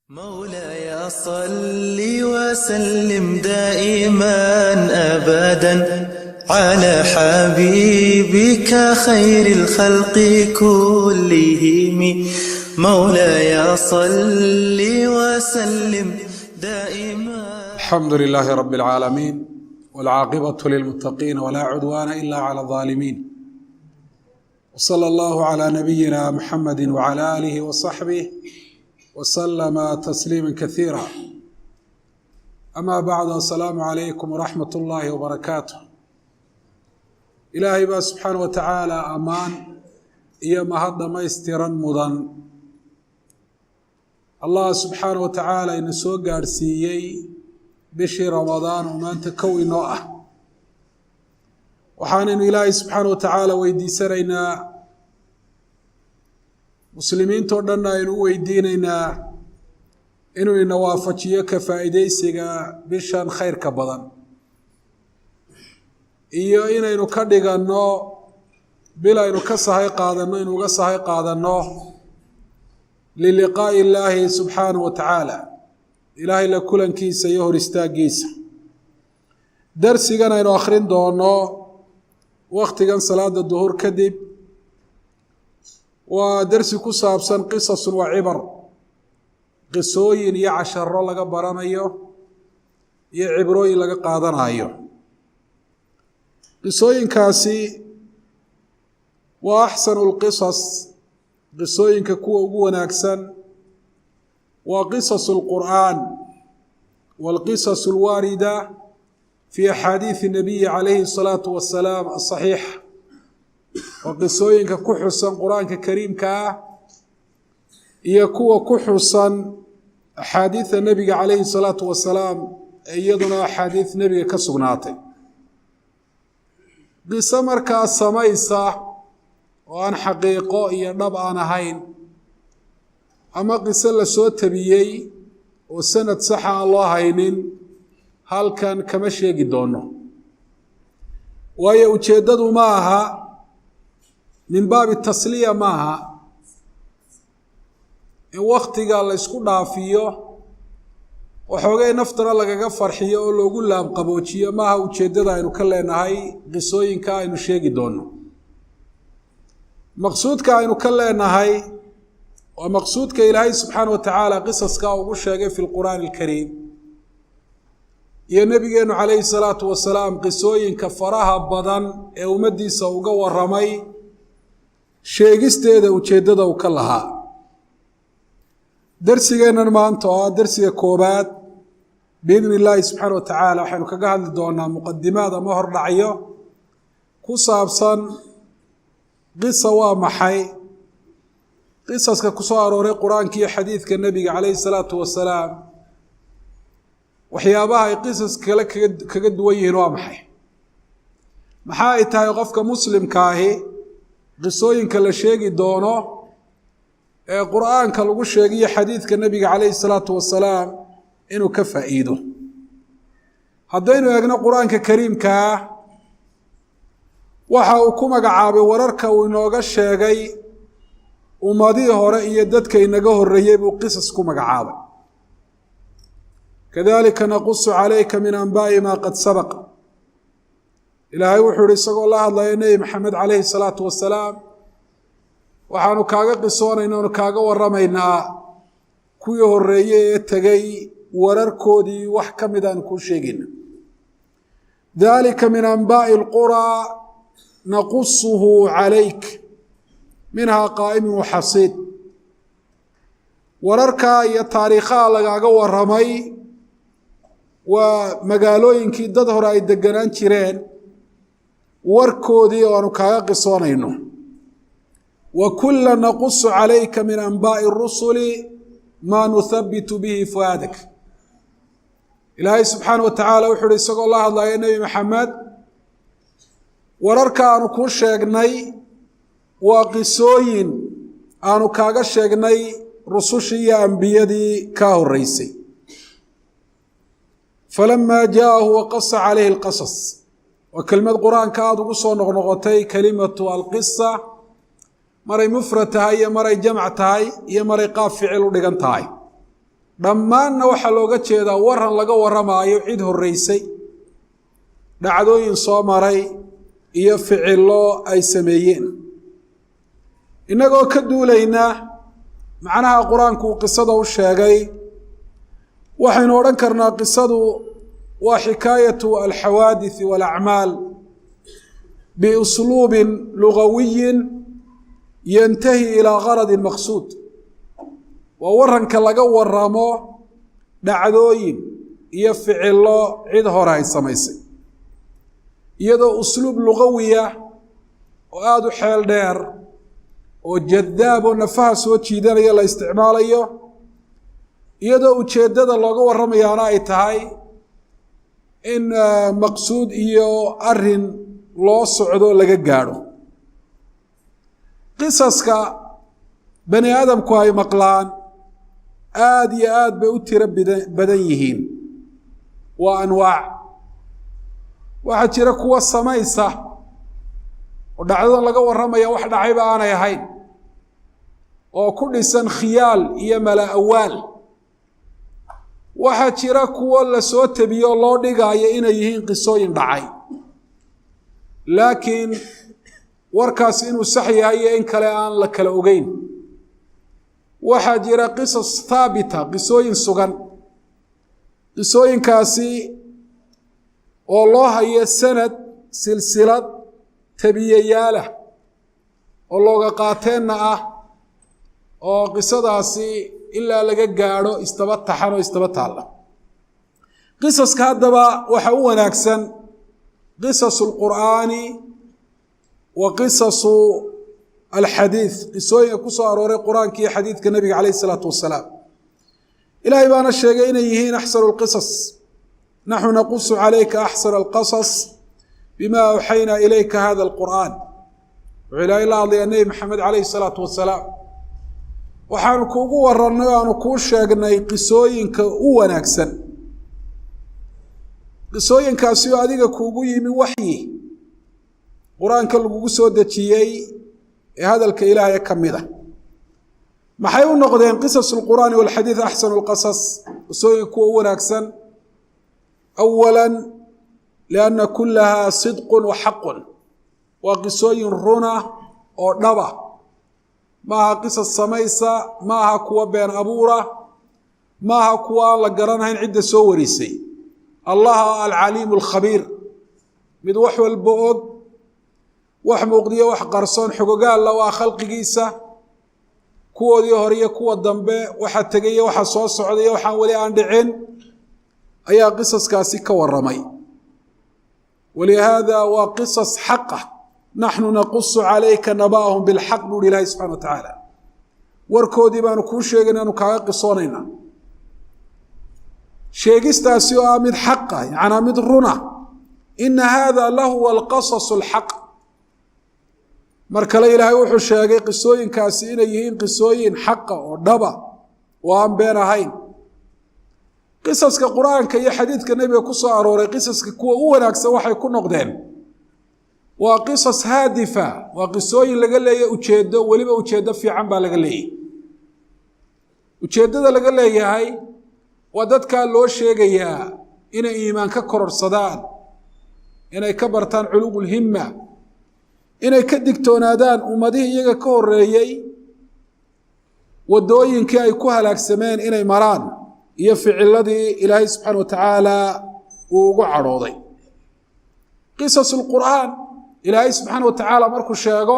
مولاي صل وسلم دائما أبدا على حبيبك خير الخلق كلهم. مولاي صل وسلم دائما. الحمد لله رب العالمين والعاقبة للمتقين ولا عدوان إلا على الظالمين، وصلى الله على نبينا محمد وعلى آله وصحبه وسلم تسليما كثيرا. أما بعد، السلام عليكم ورحمة الله وبركاته. إلهي سبحانه وتعالى أمان iyo mahad dhamaystiran mudan. Allah subxaanahu wa tacaala ina soo gaarsiiyey bishii Ramadaan oo maanta kow inoo ah. waxaanaynu ilaahay subxaanahu wa tacaala weydiisanaynaa, muslimiintoo dhanna aynu u weydiinaynaa inuu ina waafajiyo ka faa'iidaysiga bishan khayrka badan, iyo inaynu ka dhiganno bil aynu ka sahay qaadanno, inuu uga sahay qaadanno liliqaa'i illaahi subxaanahu wa tacaala, ilaahay la kulankiisa iyo hor istaaggiisa. darsigan aynu akhrin doono wakhtigan salaada duhur kadib waa darsi ku saabsan qisasun wa cibar, qisooyin iyo casharo laga baranayo iyo cibrooyin laga qaadanayo. qisooyinkaasi waa axsanu lqisas, qisooyinka kuwa ugu wanaagsan waa qisasu lqur'aan waalqisasu alwaarida fi axaadiidi nabiyi calayhi الsalaatu wasalaam asaxiixa. waa qisooyinka ku xusan qur-aanka kariimka ah iyo kuwa ku xusan axaadiida nebiga calayhi الsalaatu wasalaam ee iyaduna axaadiid nebiga ka sugnaatay. qiso markaa samaysa oo aan xaqiiqo iyo dhab aan ahayn, ama qiso la soo tabiyey oo sanad saxa aan loo haynin, halkan kama sheegi doono. waayo ujeeddadu ma aha min baabi tasliya, ma aha in wakhtiga la ysku dhaafiyo waxoogay naftana lagaga farxiyo oo loogu laabqaboojiyo, ma aha ujeeddada aynu ka leenahay qisooyinka aynu sheegi doono. maqsuudka aynu ka leenahay waa maqsuudka ilaahay subxaana wa tacaala qisaska ugu sheegay fi lqur'aani alkariim, iyo nebigeennu calayhi salaatu wasalaam qisooyinka faraha badan ee ummaddiisa uga waramay sheegisteeda ujeeddada uu ka lahaa. darsigeennan maanta oo ah darsiga koobaad biidni illaahi subxaana wa tacaala waxaynu kaga hadli doonaa muqadimaad ama hordhacyo ku saabsan qisa waa maxay, qisaska ku soo arooray qur-aanka iyo xadiidka nebiga calayhi salaatu wasalaam, waxyaabaha ay qisas kale kaga duwan yihiin waa maxay, maxaa ay tahay qofka muslimka ahi qisooyinka la sheegi doono ee qur-aanka lagu sheegiyo xadiidka nebiga calayhi salaatu wasalaam inuu ka faa'iido. haddaynu eegno qur-aanka kariimka ah, waxa uu ku magacaabay wararka uu inooga sheegay ummadihii hore iyo dadka inaga horreeyey buu qisas ku magacaabay. kadalika naqusu calayka min anbaa'i maa qad sabaq. ilaahay wuxuu ihi isagoo la hadlaya nebi maxamed calayhi salaatu wasalaam, waxaanu kaaga qisoonaynaa, oonu kaaga waramaynaa kuwii horreeye ee tegey wararkoodii wax ka mid aanu kuu sheegayna. dalika min anbaa'i alquraa naqusuhu calayk minhaa qaa'imun waxasiid. wararkaa iyo taariikhaha lagaaga waramay waa magaalooyinkii dad hore ay deganaan jireen warkoodii oo aanu kaaga qisoonayno. wa kulla naqusu calayka min anbaa'i rusuli maa nuthabitu bihi fu'aadak. ilaahay subxaana wa tacaala wuxuu uhi isagoo la hadlaya nebi maxamed, wararka aanu kuu sheegnay waa qisooyin aanu kaaga sheegnay rusushii iyo ambiyadii kaa horreysay. falamaa jaa'ahu waqasa calayhi alqasas, waa kelmad qur-aanka aada ugu soo noqnoqotay kelimatu alqisa, maray mufrad tahay iyo maray jamc tahay iyo maray qaab ficil u dhigan tahay. dhammaanna waxaa looga jeedaa waran laga warramaayo cid horraysay dhacdooyin soo maray iyo ficillo ay sameeyeen innagoo ka duulayna macnaha qur-aanku uu qisada u sheegay waxaynu odhan karnaa qisadu waa xikaayatu alxawaadith waalacmaal biusluubin lugawiyin yantahi ilaa garadin maqsuud waa waranka laga waramo dhacdooyin iyo ficillo cid hore ay samaysay iyadoo usluub lugawiya oo aada u xeel dheer oo jadaab oo nafaha soo jiidanaya la isticmaalayo iyadoo ujeeddada looga warramayaana ay tahay in maqsuud iyo arin loo socdo laga gaadho qisaska bani aadamku ay maqlaan aada iyo aad bay u tiro badan yihiin waa anwaac waxaa jira kuwa samaysa oo dhacdadan laga warramaya wax dhacayba aanay ahayn oo ku dhisan khiyaal iyo mala awaal waxaa jira kuwo la soo tabiyo loo dhigaayo inay yihiin qisooyin dhacay laakiin warkaas inuu sax yahay iyo in kale aan la kala ogeyn waxaa jira qisas haabita qisooyin sugan qisooyinkaasi oo loo hayo sanad silsilad tabiyayaalah oo looga qaateenna ah oo qisadaasi ilaa laga gaadho istaba taxan oo istaba taalla qisaska haddaba waxa u wanaagsan qisasu alqur'aani wa qisasu alxadiid qisooyinka ku soo arooray qur-aanka iyo xadiidka nebiga calayh isalaatu wasalaam ilaahay baana sheegay inay yihiin axsanu lqisas naxnu naqusu calayka axsana alqasas bima awxaynaa ilayka hada alqur'aan wuxuu ilaahay la hadlayaa nebi maxamed calayhi isalaatu wasalaam waxaanu kuugu warannay o aanu kuu sheegnay qisooyinka u wanaagsan qisooyinkaasi oo adiga kuugu yimi waxyi qur-aanka lagugu soo dejiyey ee hadalka ilaahay ka mid a maxay u noqdeen qisasu lqur'aani walxadiid axsanu lqasas qisooyinka kuwa u wanaagsan awala lianna kullahaa sidqun wa xaqun waa qisooyin runa oo dhaba maaha qisas samaysa maaha kuwa been abuura maaha kuwa aan la garanahayn cidda soo warisay allaha alcaliimu alkhabiir mid wax walba og wax muuqdiyo wax qarsoon xogogaalla waa khalqigiisa kuwoodii hore iyo kuwa dambe waxa tegaya waxa soo socdaiyo waxaan weli aan dhicin ayaa qisaskaasi ka warramay walihaada waa qisas xaqa naxnu naqusu calayka naba'ahum bilxaq buu hi ilaahay subxana wa tacaala warkoodii baanu kuu sheegayna aanu kaaga qisoonaynaa sheegistaasi oo ah mid xaqa yacnaa mid runa ina haada lahuwa alqasasu alxaq mar kale ilaahay wuxuu sheegay qisooyinkaasi inay yihiin qisooyin xaqa oo dhaba oo aan been ahayn qisaska qur-aanka iyo xadiidka nebiga ku soo arooray qisaska kuwa u wanaagsan waxay ku noqdeen waa qisas haadifa waa qisooyin laga leeyahay ujeeddo weliba ujeeddo fiican baa laga leeyahay ujeeddada laga leeyahay waa dadkaa loo sheegayaa inay iimaan ka kororsadaan inay ka bartaan culuwulhimma inay ka digtoonaadaan ummadihii iyaga ka horreeyey waddooyinkii ay ku halaagsameen inay maraan iyo ficiladii ilaahay subxaana wa tacaala uu ugu cadhooday qisasu lqur'aan ilaahay subxaana wa tacaala markuu sheego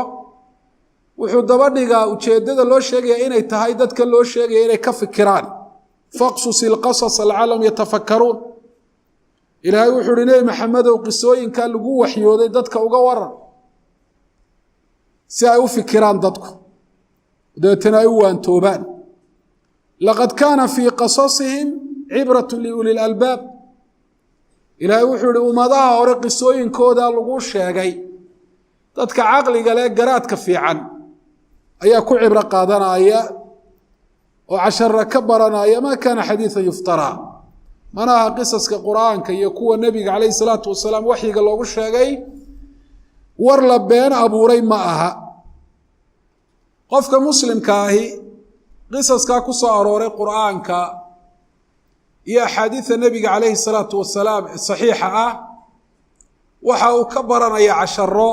wuxuu daba dhigaa ujeeddada loo sheegaya inay tahay dadka loo sheegaya inay ka fikiraan faqsus ilqasasa lacallahum yatafakkaruun ilaahay wuxuu uhi nebi maxamedow qisooyinkaa lagu waxyooday dadka uga waran si ay u fikiraan dadku dabeetana ay u waantoobaan laqad kaana fii qasasihim cibratu liuli lalbaab ilaahay wuxuu ihi ummadaha hore qisooyinkooda lagu sheegay dadka caqliga leh garaadka fiican ayaa ku cibro qaadanaya oo cashara ka baranaya maa kaana xadiidan yuftaraa mana aha qisaska qur-aanka iyo kuwa nebiga calayhi salaatu wasalaam waxyiga loogu sheegay war la been abuuray ma aha qofka muslimka ahi qisaskaa ku soo arooray qur-aanka iyo axaadiida nebiga calayhi salaatu wasalaam ee saxiixa ah waxa uu ka baranaya casharo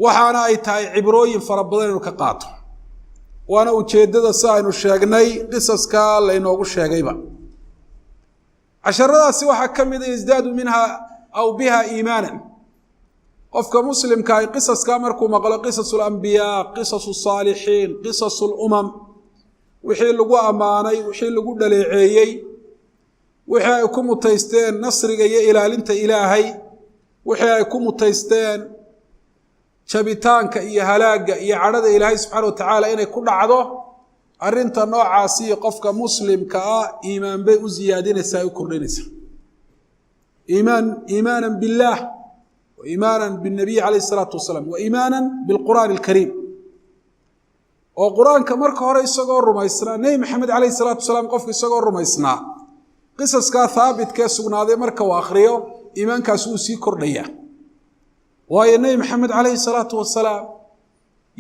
waxaana ay tahay cibrooyin fara badan inuu ka qaato waana ujeeddada si aynu sheegnay qisaska laynoogu sheegayba casharadaasi waxaa ka mid a isdaadu minha aw biha iimaanan qofka muslimka ay qisaska markuu maqlo qisasu alambiyaa qisasu saalixiin qisasu lumam wixii lagu ammaanay wixii lagu dhaleeceeyey wixii ay ku mutaysteen nasriga iyo ilaalinta ilaahay wixii ay ku mutaysteen jabitaanka iyo halaagga iyo cadhada ilaahay subxaana wa tacaala inay ku dhacdo arrinta noocaasi qofka muslimka ah iimaan bay u siyaadinaysaa u kordhinaysaa iimaanan billaah wa iimaanan binnabiy calayhi salaatu wasalaam wa iimaanan bilqur'aani alkariim oo qur-aanka marka hore isagoo rumaysnaa nebi maxamed calayhi salaatu wasalaam qofka isagoo rumaysnaa qisaskaa haabitkee sugnaaday marka uu akhriyo iimaankaasi uu sii kordhaya waayo nebi maxamed calayhi salaatu wasalaam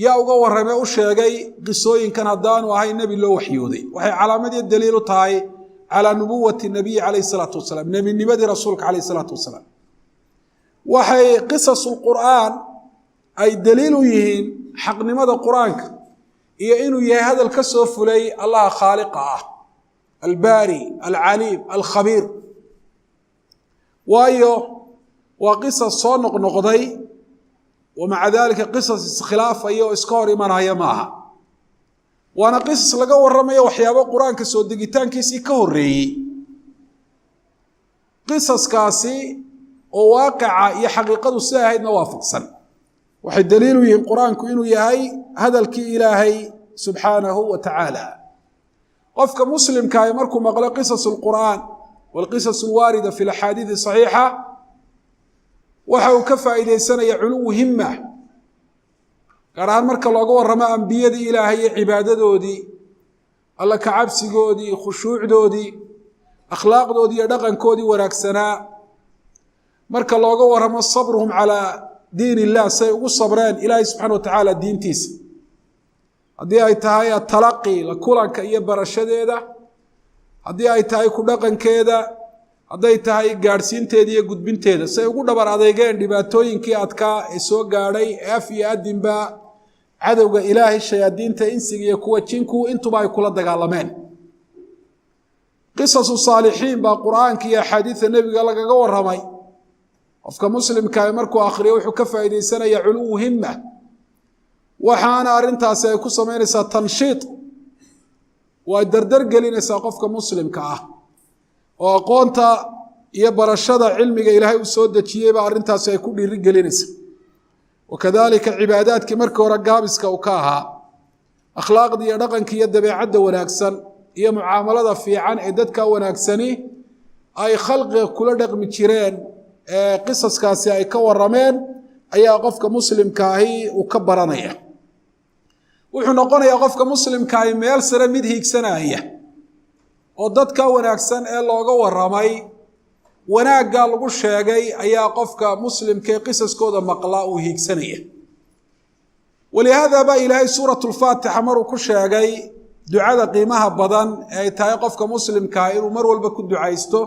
yaa uga warramee u sheegay qisooyinkan haddaanu ahay nebi loo waxyooday waxay calaamad iyo daliil u tahay calaa nubuwati nabiyi calayhi salaatu wasalaam nebinimadii rasuulka calayhi salaatu wasalaam waxay qisasulqur'aan ay daliil u yihiin xaqnimada qur-aanka iyo inuu yahay hadal ka soo fulay allaha khaaliqa ah albaari alcaliim alkhabiir waayo waa qisas soo noqnoqday wamaca dalika qisas iskhilaafaya oo iska hor imanaya maaha waana qisas laga warramayo waxyaabo qur-aanka soo degitaankiisii ka horreeyey qisaskaasi oo waaqica iyo xaqiiqadu si ahaydna waafaqsan waxay daliil u yihiin qur-aanku inuu yahay hadalkii ilaahay subxaanahu wa tacaala qofka muslimkaahi markuu maqlo qisas alqur'aan walqisas alwaarida fi laxaadiidi saxiixa waxa uu ka faa'iidaysanaya culuwu himma gaar ahaan marka looga warramo ambiyadii ilaahay iyo cibaadadoodii alla ka cabsigoodii khushuucdoodii akhlaaqdoodii iyo dhaqankoodii wanaagsanaa marka looga warramo sabruhum calaa diin illah say ugu sabreen ilaahay subxana wa tacaala diintiisa haddii ay tahay atalaqi la kulanka iyo barashadeeda haddii ay tahay ku dhaqankeeda hadday tahay gaadhsiinteeda iyo gudbinteeda say ugu dhabar adeegeen dhibaatooyinkii adkaa ee soo gaadhay ee af iyo adinba cadowga ilaahay shayaadiinta insiga iyo kuwa jinku intuba ay kula dagaalameen qisasu saalixiin baa qur-aanka iyo axaadiida nebiga lagaga warramay qofka muslimkaah markuu akhriyo wuxuu ka faa'iidaysanaya culuwu himma waxaana arrintaasi ay ku samaynaysaa tanshiid waa dardar gelinaysaa qofka muslimka ah oo aqoonta iyo barashada cilmiga ilaahay uu soo dejiyeyba arrintaasi ay ku dhiiri gelinaysaa wakadalika cibaadaadkii markii hore gaabiska uu ka ahaa akhlaaqda iyo dhaqanka iyo dabeecadda wanaagsan iyo mucaamalada fiican ee dadka wanaagsani ay khalqiga kula dhaqmi jireen ee qisaskaasi ay ka warrameen ayaa qofka muslimkaahi uu ka baranaya wuxuu noqonayaa qofka muslimkaahi meel sare mid hiigsanaya oo dadka wanaagsan ee looga warramay wanaagga lagu sheegay ayaa qofka muslimka ee qisaskooda maqlaa uu hiigsanaya walihaada baa ilaahay suuratu lfaatixa maruu ku sheegay ducada qiimaha badan ee ay tahay qofka muslimkaa inuu mar walba ku ducaysto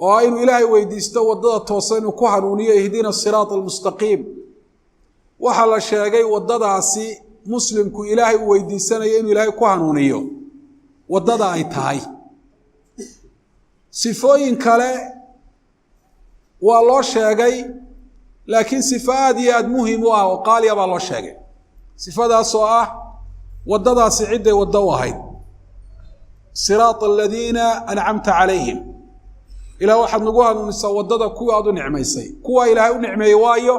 oo inuu ilaahay weydiisto waddada toosa inuu ku hanuuniyo ihdina siraata almustaqiim waxaa la sheegay waddadaasi muslimku ilaahay uu weydiisanayo inuu ilaahay ku hanuuniyo waddada ay tahay sifooyin kale waa loo sheegay laakiin sifo aad iyo aad muhim u ah oo qaaliya baa loo sheegay sifadaas oo ah waddadaasi cidday waddo u ahayd siraata aladiina ancamta calayhim ilaah waxaad nagu hanuunisaa waddada kuwii aad u nicmaysay kuwa ilaahay u nicmeeyey waayo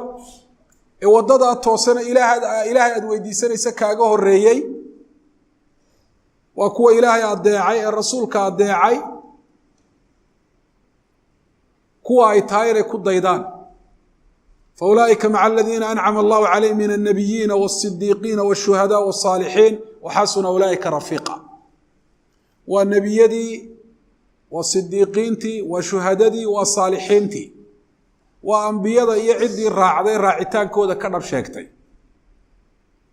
ee waddadaa toosana ilaahay aad weydiisanaysa kaaga horreeyey waa kuwa ilaahay adeecay ee rasuulka adeecay kuwa ay tahay inay ku daydaan fa ulaa'ika maca aladiina ancama allahu calayhim min annabiyiina waasidiiqiina waashuhadaa wasaalixiin waxasuna ulaa'ika rafiiqa waa nebiyadii waa sidiiqiintii waa shuhadadii waa saalixiintii waa ambiyada iyo ciddii raacday raacitaankooda ka dhab sheegtay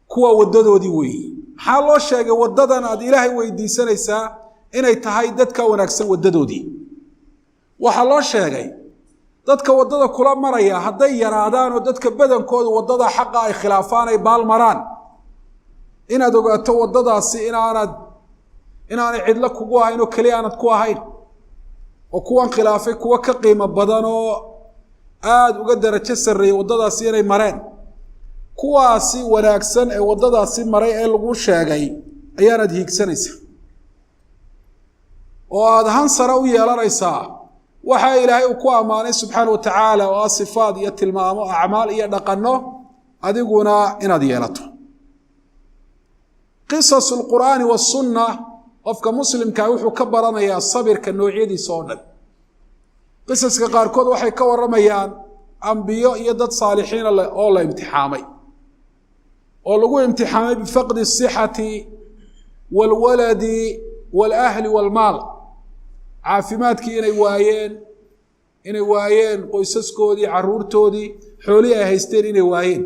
kuwa waddadoodii weeyi maxaa loo sheegay waddadan aad ilaahay weydiisanaysaa inay tahay dadka wanaagsan wadadoodii waxa loo sheegay dadka wadada kula maraya hadday yaraadaan oo dadka badankooda wadada xaqa ay khilaafaan ay baal maraan inaad ogaato wadadaasi inaanay cidla kugu ahayn oo kaliya aanad ku ahayn oo kuwan khilaafay kuwa ka qiimo badan oo aad uga darajo sareeyay wadadaasi inay mareen kuwaasi wanaagsan ee wadadaasi maray ee lagu sheegay ayaanad hiigsanaysaa oo aad hansara u yeelanaysaa waxa ilaahay uu ku amaanay subxaanahu wa tacaala oo sifaad iyo tilmaamo acmaal iyo dhaqanno adiguna inaad yeelato qisasu alqur'aani wasunna qofka muslimka wuxuu ka baranayaa sabirka noocyadiisa oo dhan qisaska qaarkood waxay ka waramayaan ambiyo iyo dad saalixiin oo la imtixaamay oo lagu imtixaamay bifaqdi sixati walwaladi walahli walmaal caafimaadkii inay waayeen qoysaskoodii caruurtoodii xoolihii ay haysteen inay waayeen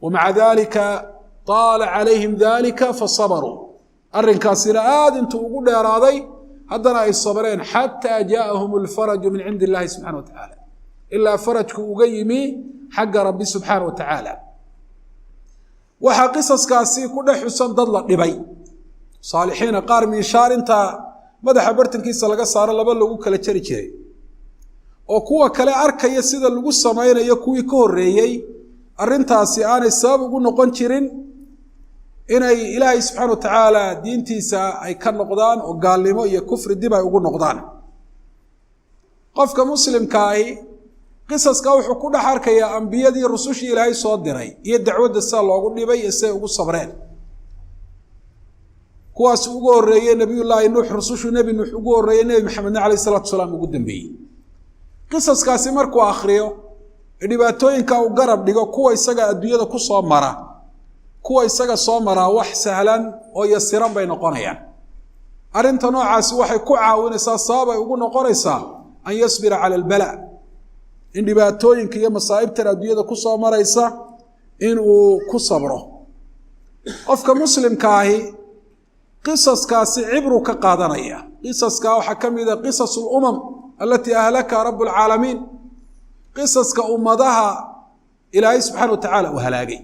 wamaca dalika taala calayhim dalika fasabaruu arrinkaasina aad intuu ugu dheeraaday haddana ay sabreen xataa jaaahum alfaraju min cindi illahi subxana wa tacaala ilaa farajku uga yimi xagga rabbi subxaana wa tacaala waxaa qisaskaasi ku dhex xusan dad la dhibay saalixiina qaar miishaar intaa madaxa bartankiisa laga saaro laba lagu kala jari jiray oo kuwa kale arkaya sida lagu samaynayo kuwii ka horreeyey arrintaasi aanay sabab ugu noqon jirin inay ilaahay subxaana wa tacaala diintiisa ay ka noqdaan oo gaalnimo iyo kufri dib ay ugu noqdaan qofka muslimka ahi qisaska wuxuu ku dhex arkayaa ambiyadii rusushii ilaahay soo diray iyo dacwadda sida loogu dhibay iyo siday ugu sabreen kuwaas ugu horreeyey nebiyullaahi nuux rusushu nebi nuux ugu horreeyey nebi maxamedna calayh isalatu wasalaam ugu dambeeyey qisaskaasi markuu akhriyo dhibaatooyinka uu garab dhigo kuwa isaga adduunyada ku soo mara kuwa isaga soo maraa wax sahlan oo yasiran bay noqonayaan arrinta noocaasi waxay ku caawinaysaa sabab ay ugu noqonaysaa an yasbira cala albala in dhibaatooyinka iyo masaa'ibtan adduunyada ku soo maraysa inuu ku sabro qofka muslimka ahi qisaskaasi cibru ka qaadanaya qisaska waxaa ka mid a qisas lumam alatii ahlaka rabu alcaalamiin qisaska ummadaha ilaahay subxana wa tacaala uu halaagay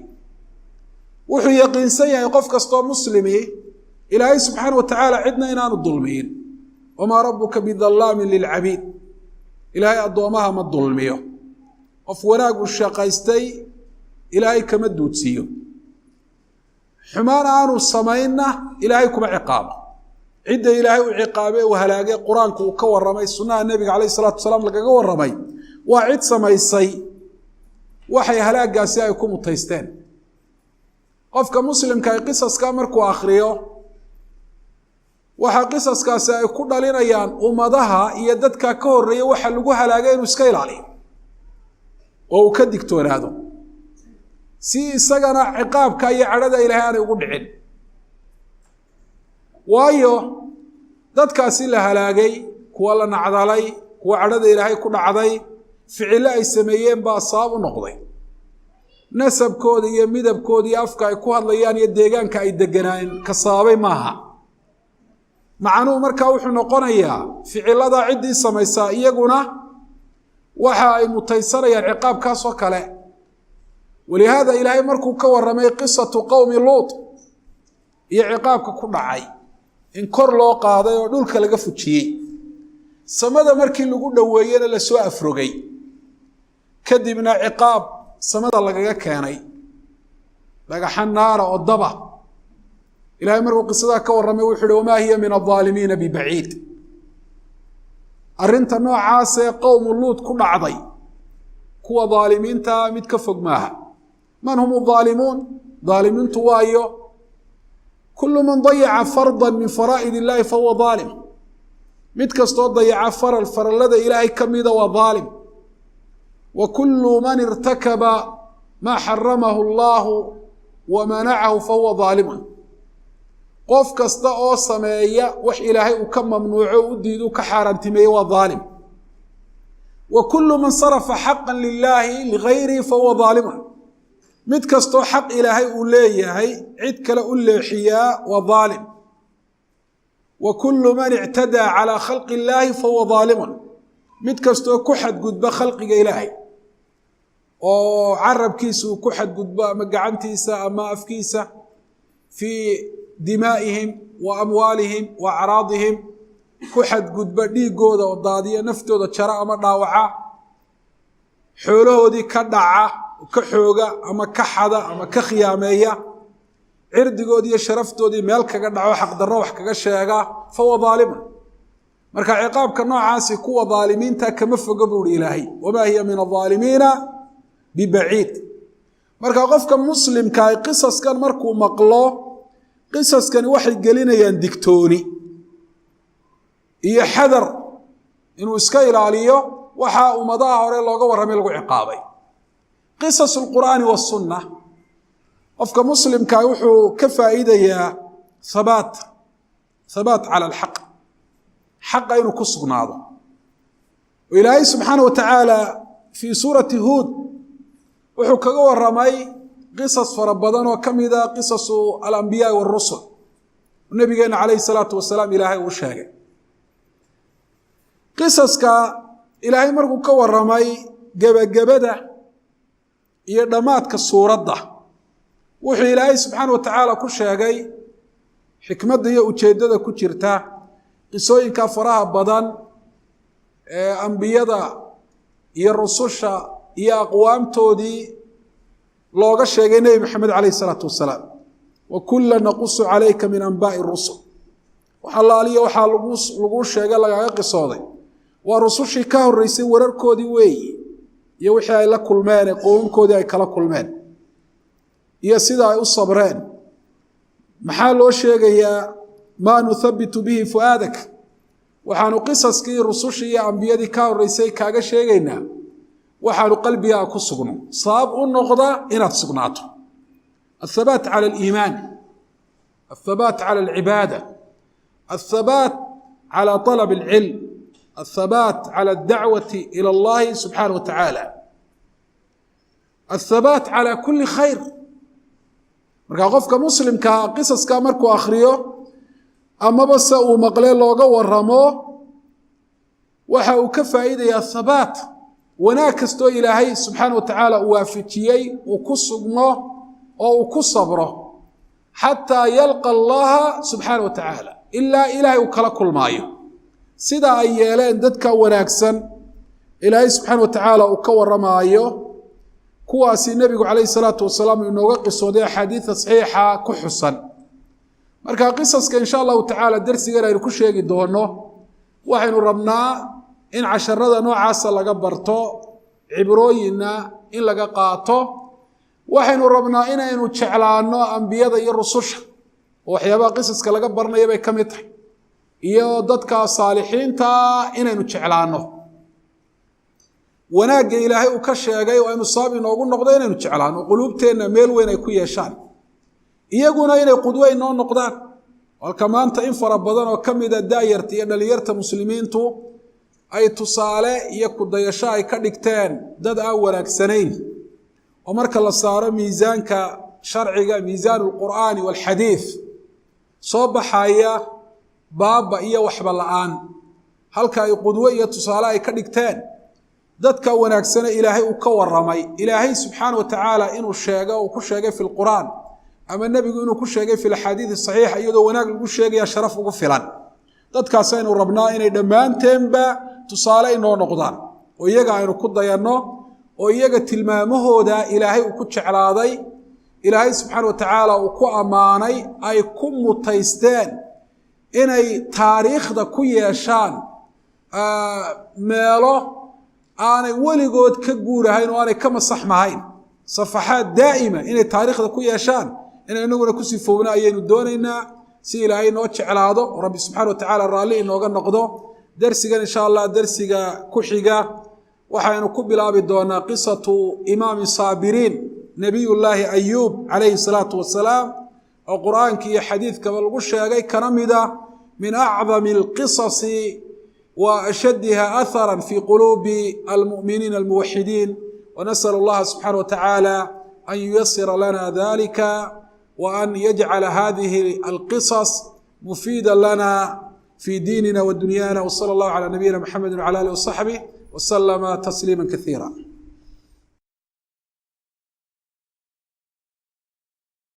wuxuu yaqiinsan yahay qof kastoo muslimi ilaahay subxaana wa tacaala cidna inaanu dulmiyin wamaa rabuka bidallaamin lilcabiid ilaahay addoomaha ma dulmiyo qof wanaag uu shaqaystay ilaahay kama duudsiiyo xumaan aanu samaynna ilaahay kuma ciqaabo cidda ilaahay u ciqaabay uu halaagay qur-aanku uu ka warramay sunnaha nebiga calayh isalaatu wasalaam lagaga warramay waa cid samaysay waxay halaagaasi ay ku mutaysteen qofka muslimka ay qisaska markuu akhriyo waxaa qisaskaasi ay ku dhalinayaan ummadaha iyo dadka ka horreeya waxa lagu halaagay inuu iska ilaaliyo oo uu ka digtoonaado si isagana ciqaabka iyo cadhada ilaahay aanay ugu dhicin waayo dadkaasi la halaagay kuwa la nacdalay kuwa cadhada ilaahay ku dhacday ficilo ay sameeyeen baa sabab u noqday nasabkooda iyo midabkooda iyo afka ay ku hadlayaan iyo deegaanka ay deganaayeen ka sababay maaha macanuhu markaa wuxuu noqonayaa ficilada ciddii samaysaa iyaguna waxa ay mutaysanayaan ciqaabkaasoo kale walihaada ilaahay markuu ka warramay qisatu qowmi luut iyo ciqaabka ku dhacay in kor loo qaaday oo dhulka laga fujiyey samada markii lagu dhoweeyena la soo afrogay kadibna ciqaab samada lagaga keenay dhagaxan naara oo daba ilaahay markuu qisadaa ka warramay wuxuu uhi wamaa hiya min aldaalimiina bibaciid arrinta noocaasee qowmu luut ku dhacday kuwa daalimiinta mid ka fog maaha man hum aalimuun daalimiintu waayo kullu man dayaca fardan min faraa'id illaahi fahuwa daalim mid kastoo dayaca farallada ilaahay ka mida waa daalim wa kullu man irtakaba maa xaramahu allaahu wa manacahu fahuwa daalimun qof kasta oo sameeya wax ilaahay uu ka mamnuuco u diidu ka xaaraantimeeye waa daalim wa kullu man sarafa xaqan lilaahi ligayrihi fahuwa daalimun mid kastoo xaq ilaahay uu leeyahay cid kale u leexiyaa waa daalim وكل من اعتدى على خلق الله فهو ظالم mid kastoo ku xadgudba khalqiga ilaahay oo carabkiisu ku xadgudba ama gacantiisa ama afkiisa fi dimaa'ihim wa amwaalihim wa a'raadihim ku xadgudba dhiigooda oo daadiya naftooda jara ama dhaawaca xoolahoodii ka dhaca ka xooga ama ka xada ama ka khiyaameeya cirdigoodii iyo sharaftoodii meel kaga dhaco xaq darro wax kaga sheega fa huwa zaalim marka ciqaabka noocaasi kuwa zaalimiinta kama foga buu ilaahay wama hiya min adh-dhaalimiina bibaciid marka qofka muslimka ay qisaskan markuu maqlo qisaskan waxay gelinayaan digtooni iyo xadar inuu iska ilaaliyo waxa ummadaha hore looga waramay lagu ciqaabay qisasul qur'aani was sunnah qofka muslimka wuxuu ka faa'iidayaa thabaat ala alhaq حق إنه كسرنا هذا وإلهي سبحانه وتعالى في سورة هود وحكوا الرمي قصص فربضان وكم إذا قصص الأنبياء والرسل والنبي عليه الصلاة والسلام إلهي وشاقه قصص إلهي مرقو كوا الرمي جبده يدمات كالصورة ده وحي إلهي سبحانه وتعالى كشاقي حكمة دي وشيدده كتيرته qisooyinka faraha badan ee ambiyada iyo rususha iyo aqwaamtoodii looga sheegay nabi maxamed calayhi salaatu wasalaam wa kullan naqussu calayka min anbaa'i rusul waxa laaliyo waxa lagu sheegay lagaga qisooday waa rusushii ka horeysay wararkoodii weeyi iyo wixii ay la kulmeen qoomkoodii ay kala kulmeen iyo sida ay u sabreen maxaa loo sheegayaa ما نثبت به فؤادك وحان قصصكي رسوشي أنبيادي كاوريسي كاغا شيغينا وحان قلبي أكو سغنو صاب النقضة إنا تسغناته الثبات على الإيمان الثبات على العبادة الثبات على طلب العلم الثبات على الدعوة إلى الله سبحانه وتعالى الثبات على كل خير مركا قفك مسلم كقصص كامركو أخريو أما بس ومقلي لوغا ورمو waxa uu ka faa'iideeyaa thabaat wanaagsto ilaahay subhanahu wa ta'ala uu waafajiyay uu ku sugmo oo uu ku sabro hatta yalqa Allah subhanahu wa ta'ala illa ilaahay uu kala kulmaayo sida ay yeeleen dadka wanaagsan ilaahay subhanahu wa ta'ala uu ka waramaayo kuwaasi nabigu calayhi salaatu wasalaam inooga qisooday xadiis saxiixa ku xusan marka qisaska insha Allah ta'ala darsiga aynu ku sheegi doono waxaynu rabnaa in casharada noocaas laga barto cibrooyina in laga qaato waxaynu rabnaa inaynu jeclaano anbiyada iyo rususha waxyaabaha qisaska laga barnayo bay kamid tahay iyo dadka saalixiinta inaynu jeclaano wanaaga ilaahay uu ka sheegay oo aynu saab inoogu noqdo inaynu jeclaano qulubteena meel weyn ay ku yeeshaan iyaguna inay qudwe inoo noqdaan walka maanta in fara badan oo kamida daayarta iyo dhalinyarta muslimiintu ay tusaale iyo ku dayasho ay ka dhigteen dad aan wanaagsanayn oo marka la saaro miisaanka sharciga miisaanul qur'aani wal xadiis soo baxaya baaba iyo waxba la'aan halka ay qudwe iyo tusaale ay ka dhigteen dadka wanaagsana ilaahay uu ka waramay ilaahay subhanahu wa ta'ala inuu sheego oo ku sheegay fil qur'aan ama nabigu inuu ku sheegay fil xadiis saxiix iyadoo wanaag lagu sheegay sharaf ugu filan dadkaas aynu rabnaa inay dhamaanteenba tusaale inoo noqdaan oo iyaga aynu ku dayano oo iyaga tilmaamahooda ilaahay uu ku jeclaaday ilaahay subhanahu wa ta'ala uu ku amaanay ay ku mutaysteen inay taariikhda ku yeeshaan meelo aanay weligood ka guurahayn oo aanay ka masaxmahayn safaxaad daa'ima inay taariikhda ku yeeshaan inaguna ku sifoowna ayaynu doonaynaa si ilaahay noo jeclaado rabbi subhanahu wa ta'ala raali inooga noqdo darsigan insha Allah darsiga ku xiga waxaynu ku bilaabi doonaa qisatu imaam saabiriin nabiyullaahi ayyub alayhi salatu wasalaam oo quraanka iyo xadiiska lagu sheegay kana mida min a'zami alqisas wa ashaddaha atharan fi qulubi almu'minin almuwahhidin wa nas'al Allah subhanahu wa ta'ala an yuyassira lana dhalika وأن يجعل هذه القصص مفيدا لنا في ديننا ودنيانا، وصلى الله على نبينا محمد وعلى آله وصحبه وسلم تسليما كثيرا.